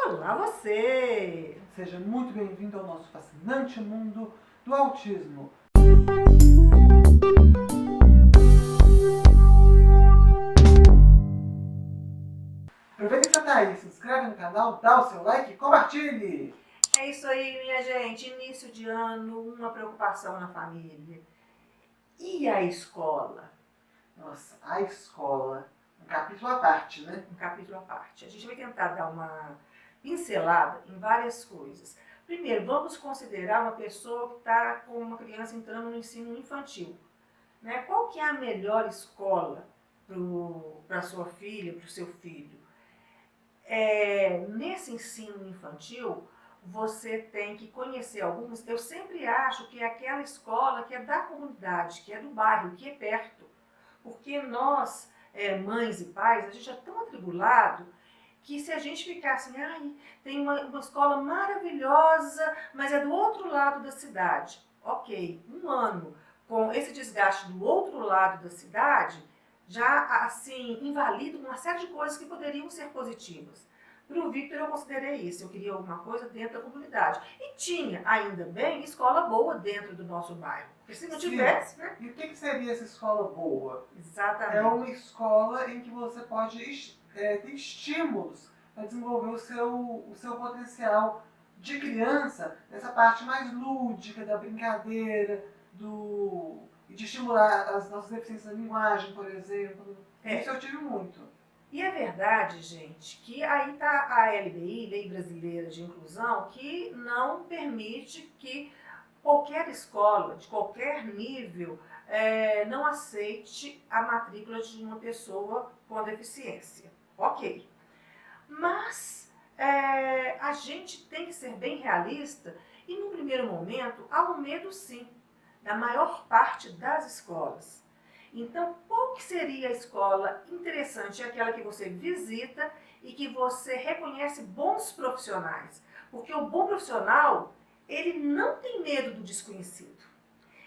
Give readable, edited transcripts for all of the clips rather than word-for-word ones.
Olá você! Seja muito bem-vindo ao nosso fascinante mundo do autismo. Aproveita que você tá aí, se inscreve no canal, dá o seu like e compartilhe! É isso aí, minha gente. Início de ano, uma preocupação na família. E a escola? Nossa, a escola, um capítulo à parte, né? Um capítulo à parte. A gente vai tentar dar uma pincelada em várias coisas. Primeiro, vamos considerar uma pessoa que está com uma criança entrando no ensino infantil. Né? Qual que é a melhor escola para sua filha, para o seu filho? Nesse ensino infantil, você tem que conhecer alguns. Eu sempre acho que é aquela escola que é da comunidade, que é do bairro, que é perto. Porque nós, mães e pais, a gente é tão atribulado que se a gente ficar assim, ai, tem uma escola maravilhosa, mas é do outro lado da cidade. Ok, um ano com esse desgaste do outro lado da cidade, já assim, invalida uma série de coisas que poderiam ser positivas. Para o Victor eu considerei isso, eu queria alguma coisa dentro da comunidade. E tinha, ainda bem, escola boa dentro do nosso bairro. Porque se não tivesse, né? E o que seria essa escola boa? Exatamente. É uma escola em que você pode ter estímulos para desenvolver o seu potencial de criança, nessa parte mais lúdica, da brincadeira, e de estimular as nossas deficiências da linguagem, por exemplo. Isso eu tive muito. E é verdade, gente, que aí está a LBI, Lei Brasileira de Inclusão, que não permite que qualquer escola, de qualquer nível, não aceite a matrícula de uma pessoa com deficiência. Ok. Mas a gente tem que ser bem realista e, num primeiro momento, há um medo, sim, da maior parte das escolas. Então, qual que seria a escola interessante? É aquela que você visita e que você reconhece bons profissionais. Porque o bom profissional, ele não tem medo do desconhecido.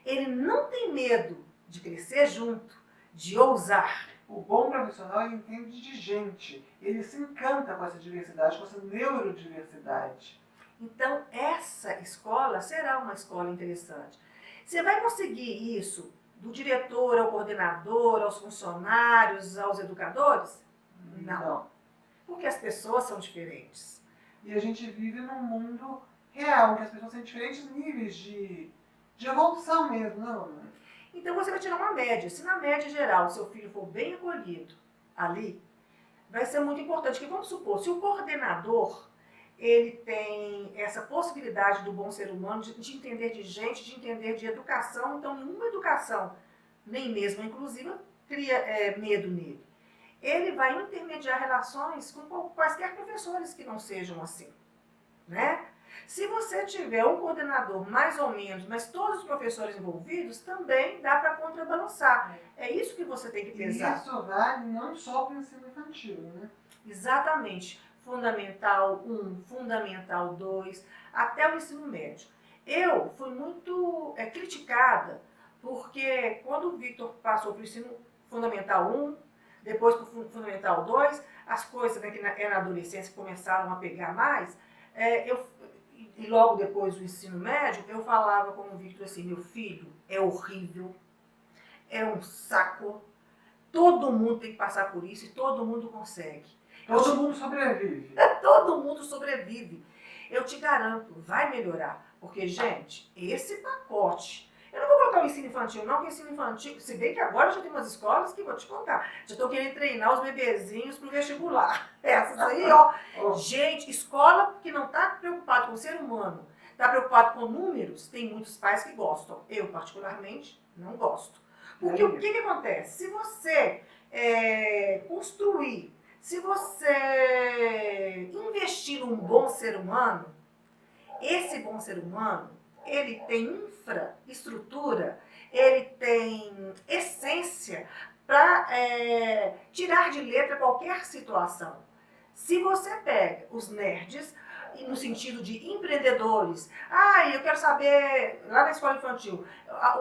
Ele não tem medo de crescer junto, de ousar. O bom profissional, ele entende de gente. Ele se encanta com essa diversidade, com essa neurodiversidade. Então, essa escola será uma escola interessante. Você vai conseguir isso do diretor ao coordenador, aos funcionários, aos educadores? Não. Porque as pessoas são diferentes. E a gente vive num mundo real, que as pessoas têm diferentes níveis de evolução mesmo, não? Então você vai tirar uma média. Se na média geral o seu filho for bem acolhido ali, vai ser muito importante. Que vamos supor, se o coordenador ele tem essa possibilidade do bom ser humano de entender de gente, de entender de educação. Então, nenhuma educação, nem mesmo inclusiva, cria medo nele. Ele vai intermediar relações com quaisquer professores que não sejam assim, né? Se você tiver um coordenador mais ou menos, mas todos os professores envolvidos, também dá para contrabalançar. É isso que você tem que pensar. E isso vale não só para o ensino infantil, né? Exatamente. Fundamental 1, Fundamental 2, até o ensino médio. Eu fui muito criticada, porque quando o Victor passou para o ensino Fundamental 1, depois para o Fundamental 2, as coisas que na adolescência começaram a pegar mais, e logo depois do ensino médio, eu falava com o Victor assim, meu filho, é horrível, é um saco, todo mundo tem que passar por isso e todo mundo consegue. Todo mundo sobrevive. Todo mundo sobrevive. Eu te garanto, vai melhorar. Porque, gente, esse pacote... Eu não vou colocar o ensino infantil, não, porque o ensino infantil... Se bem que agora já tem umas escolas que, vou te contar, já estão querendo treinar os bebezinhos para o vestibular. Essas aí, ó. Gente, escola que não está preocupado com o ser humano, está preocupado com números, tem muitos pais que gostam. Eu, particularmente, não gosto. Porque o que acontece? Se você construir... Se você investir num bom ser humano, esse bom ser humano, ele tem infraestrutura, ele tem essência para tirar de letra qualquer situação. Se você pega os nerds, no sentido de empreendedores, eu quero saber, lá na escola infantil,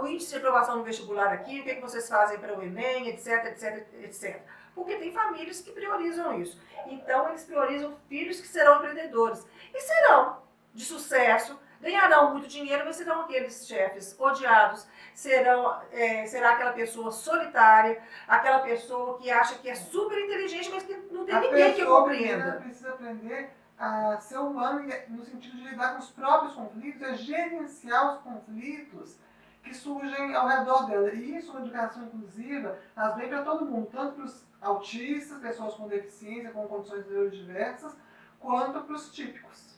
o índice de aprovação no vestibular aqui, o que vocês fazem para o Enem, etc, etc, etc. porque tem famílias que priorizam isso. Então, eles priorizam filhos que serão empreendedores. E serão de sucesso, ganharão muito dinheiro, mas serão aqueles chefes odiados, será aquela pessoa solitária, aquela pessoa que acha que é super inteligente, mas que não tem ninguém que compreenda. A precisa aprender a ser humano no sentido de lidar com os próprios conflitos, a gerenciar os conflitos que surgem ao redor dela. E isso, uma educação inclusiva, faz bem para todo mundo, tanto para os autistas, pessoas com deficiência, com condições neurodiversas, quanto para os típicos.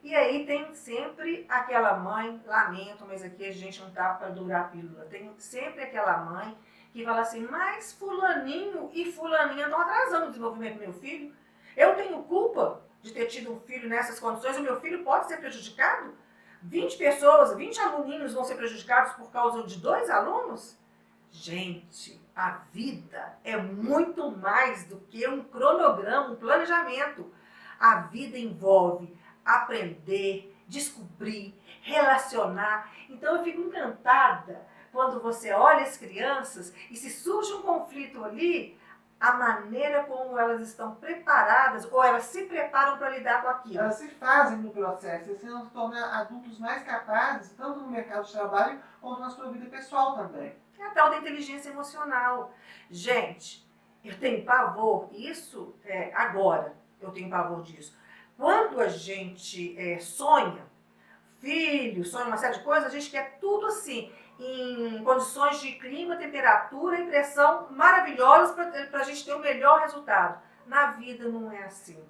E aí tem sempre aquela mãe, lamento, mas aqui a gente não tá para durar a pílula, tem sempre aquela mãe que fala assim, mas fulaninho e fulaninha estão atrasando o desenvolvimento do meu filho. Eu tenho culpa de ter tido um filho nessas condições, o meu filho pode ser prejudicado? 20 pessoas, 20 aluninhos vão ser prejudicados por causa de 2 alunos? Gente, a vida é muito mais do que um cronograma, um planejamento. A vida envolve aprender, descobrir, relacionar. Então eu fico encantada quando você olha as crianças e se surge um conflito ali, a maneira como elas estão preparadas ou elas se preparam para lidar com aquilo. Elas se fazem no processo, e assim elas se tornam adultos mais capazes, tanto no mercado de trabalho quanto na sua vida pessoal também. É a tal da inteligência emocional. Gente, eu tenho pavor, isso agora eu tenho pavor disso. Quando a gente sonha, filho, sonha uma série de coisas, a gente quer tudo assim, em condições de clima, temperatura e pressão maravilhosas para a gente ter o melhor resultado. Na vida não é assim.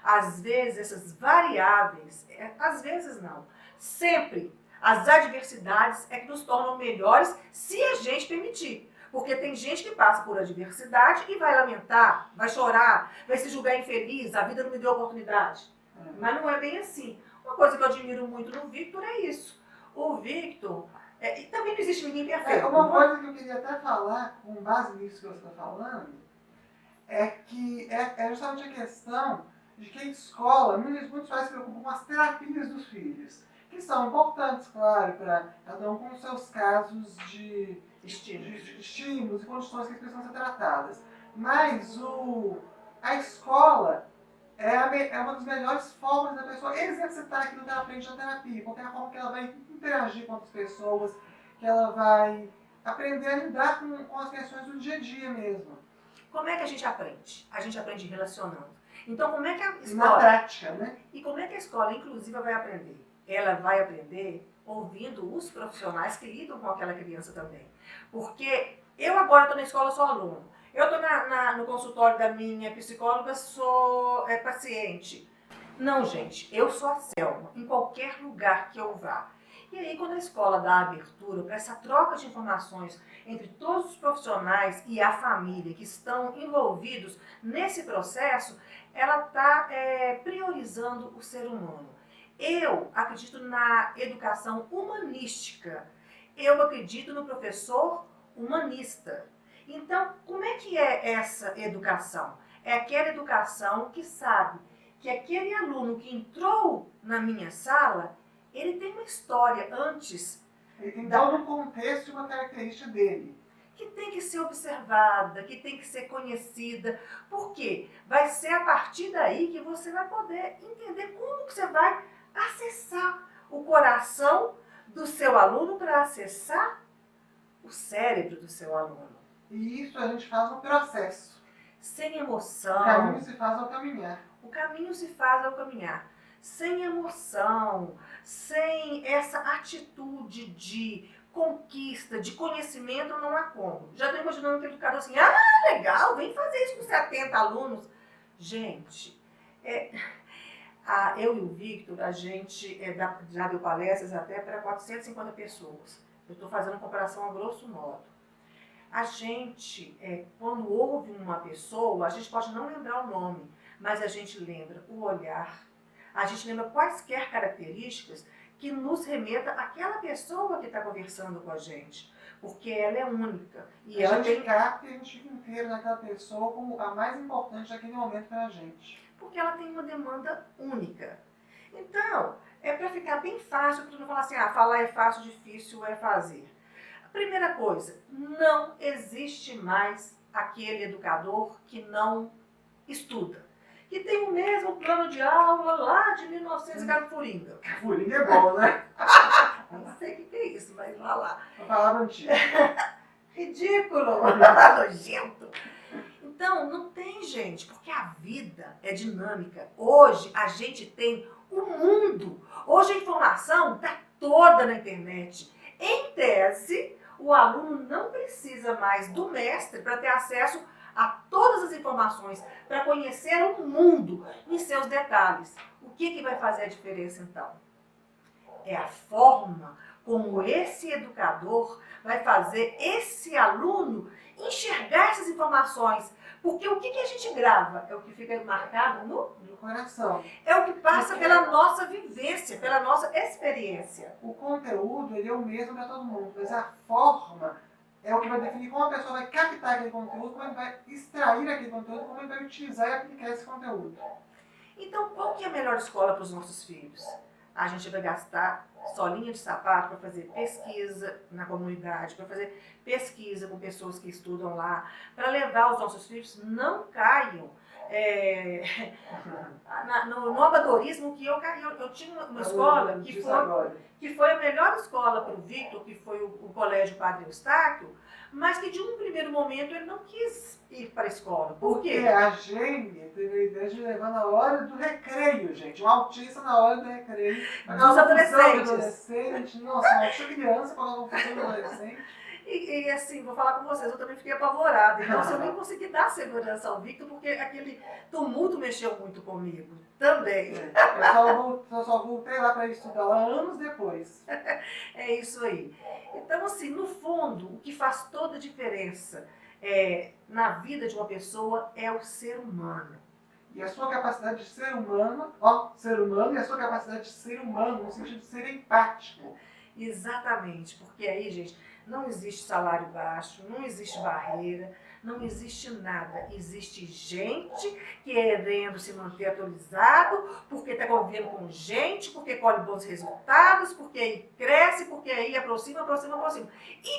Às vezes essas variáveis, às vezes não, sempre as adversidades é que nos tornam melhores se a gente permitir. Porque tem gente que passa por adversidade e vai lamentar, vai chorar, vai se julgar infeliz, a vida não me deu oportunidade. Mas não é bem assim. Uma coisa que eu admiro muito no Victor é isso. O Victor, e também não existe ninguém perfeito. Uma coisa que eu queria até falar, com base nisso que você está falando, é que é justamente a questão de que a escola, muitos pais se preocupam com as terapias dos filhos, que são importantes, claro, para cada um com os seus casos de estímulos e condições que precisam ser tratadas. Mas a escola é uma das melhores formas da pessoa exercitar aquilo que ela aprende na terapia, porque é a forma que ela vai interagir com outras pessoas, que ela vai aprender a lidar com as questões do dia a dia mesmo. Como é que a gente aprende? A gente aprende relacionando. Então, como é que a escola... Na prática, né? E como é que a escola inclusiva vai aprender? Ela vai aprender ouvindo os profissionais que lidam com aquela criança também. Porque eu agora estou na escola, sou aluno. Eu estou no consultório da minha psicóloga, sou paciente. Não, gente, eu sou a Selma, em qualquer lugar que eu vá. E aí, quando a escola dá abertura para essa troca de informações entre todos os profissionais e a família que estão envolvidos nesse processo, ela está priorizando o ser humano. Eu acredito na educação humanística. Eu acredito no professor humanista. Então, como é que é essa educação? É aquela educação que sabe que aquele aluno que entrou na minha sala, ele tem uma história antes. Ele tem todo um contexto e uma característica dele. Que tem que ser observada, que tem que ser conhecida. Por quê? Vai ser a partir daí que você vai poder entender como que você vai acessar o coração do seu aluno para acessar o cérebro do seu aluno. E isso a gente faz no processo. Sem emoção. O caminho se faz ao caminhar. O caminho se faz ao caminhar. Sem emoção, sem essa atitude de conquista, de conhecimento, não há como. Já estou imaginando aquele educador assim, legal, vem fazer isso com 70 alunos. Gente, eu e o Victor, a gente já deu palestras até para 450 pessoas. Eu estou fazendo uma comparação a grosso modo. A gente, quando ouve uma pessoa, a gente pode não lembrar o nome, mas a gente lembra o olhar, a gente lembra quaisquer características que nos remeta àquela pessoa que está conversando com a gente, porque ela é única. E a gente capta e a gente fica inteiro naquela pessoa como a mais importante naquele momento para a gente. Porque ela tem uma demanda única. Então, é para ficar bem fácil, para não falar assim, falar é fácil, difícil é fazer. A primeira coisa, não existe mais aquele educador que não estuda, que tem o mesmo plano de aula lá de 1900 Cafuringa. Cafuringa é bom, né? Não sei o que é isso, mas vá lá. Uma palavra antiga. Ridículo, nojento. Então, não tem, gente, porque a vida é dinâmica. Hoje a gente tem o mundo. Hoje a informação está toda na internet. Em tese, o aluno não precisa mais do mestre para ter acesso a todas as informações, para conhecer o mundo em seus detalhes. O que vai fazer a diferença, então? É a forma como esse educador vai fazer esse aluno enxergar essas informações. Porque o que a gente grava é o que fica marcado no coração. É o que passa pela nossa vivência, pela nossa experiência. O conteúdo ele é o mesmo para todo mundo, mas a forma é o que vai definir como a pessoa vai captar aquele conteúdo, como ele vai extrair aquele conteúdo, como ele vai utilizar e aplicar esse conteúdo. Então, qual que é a melhor escola para os nossos filhos? A gente vai gastar solinha de sapato para fazer pesquisa na comunidade, para fazer pesquisa com pessoas que estudam lá, para levar os nossos filhos não caiam no amadorismo que eu caí. Eu tinha uma escola que foi a melhor escola para o Victor, que foi o Colégio Padre Eustáquio, mas que de um primeiro momento ele não quis ir para a escola. Por quê? Porque a Gênia teve a ideia de levar na hora do recreio, gente. Um autista na hora do recreio. Dos adolescentes. Nossa, uma criança para uma confusão do adolescente. E assim, vou falar com vocês, eu também fiquei apavorada. Então, eu nem consegui dar segurança ao Victor, porque aquele tumulto mexeu muito comigo. Também. Eu só voltei lá para estudar lá anos depois. É isso aí. Então, assim, no fundo, o que faz toda a diferença na vida de uma pessoa é o ser humano. E a sua capacidade de ser humano, e a sua capacidade de ser humano, no sentido de ser empático. Exatamente, porque aí, gente, não existe salário baixo, não existe barreira, não existe nada. Existe gente querendo se manter atualizado, porque está convivendo com gente, porque colhe bons resultados, porque aí cresce, porque aí aproxima. E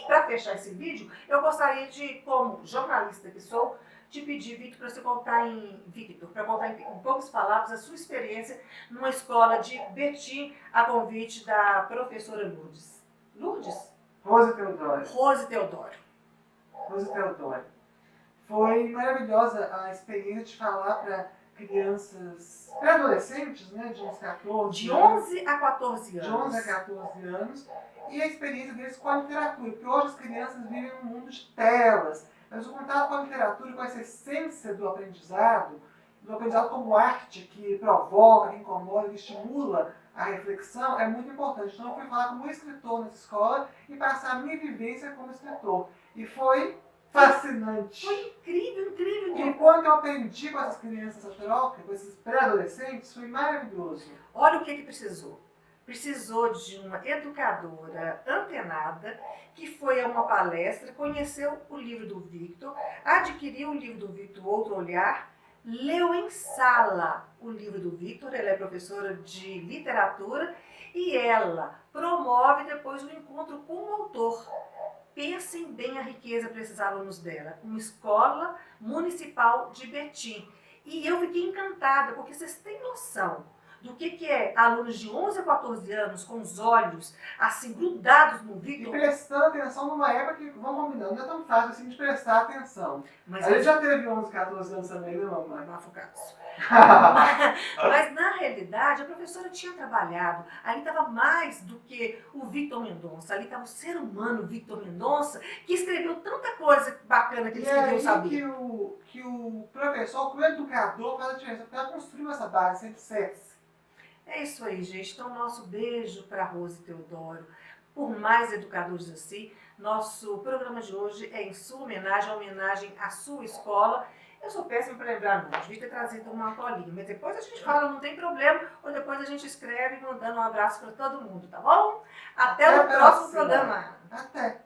para fechar esse vídeo, eu gostaria de, como jornalista que sou, te pedir, Victor, para você contar em poucas palavras a sua experiência numa escola de Betim, a convite da professora Lourdes. Lourdes? Rose Teodoro. Rose Teodoro. Foi maravilhosa a experiência de falar para crianças, para adolescentes, né, de uns 14 De 11 a 14 anos. De 11 a 14 anos. E a experiência deles com a literatura, porque hoje as crianças vivem num mundo de telas. Mas o contato com a literatura, com essa essência do aprendizado como arte que provoca, que incomoda, que estimula a reflexão, é muito importante. Então eu fui falar como escritor nessa escola e passar a minha vivência como escritor. E foi fascinante. Foi incrível. Enquanto eu aprendi com essas crianças essa troca, com esses pré-adolescentes, foi maravilhoso. Olha o que precisou. Precisou de uma educadora antenada que foi a uma palestra, conheceu o livro do Victor, adquiriu o livro do Victor Outro Olhar, leu em sala o livro do Victor, ela é professora de literatura e ela promove depois o encontro com o autor. Pensem bem a riqueza para esses alunos dela, uma escola municipal de Betim. E eu fiquei encantada, porque vocês têm noção do que é alunos de 11 a 14 anos com os olhos assim grudados no Victor. E prestando atenção numa época que, vamos combinar, não é tão fácil assim de prestar atenção. Mas a gente já teve 11, 14 anos também, né, mamãe? Mas na realidade a professora tinha trabalhado, ali estava mais do que o Victor Mendonça, ali estava o ser humano Victor Mendonça, que escreveu tanta coisa bacana que ele escreveu, sabia? Que o professor, que o educador faz a diferença, porque ela construiu essa base, sempre sexy. É isso aí, gente. Então, nosso beijo para Rose Teodoro. Por mais educadores assim, nosso programa de hoje é em sua homenagem à sua escola. Eu sou péssima para lembrar nomes, devia ter trazido uma colinha, mas depois a gente fala, não tem problema, ou depois a gente escreve mandando um abraço para todo mundo, tá bom? Até o próximo programa. Até!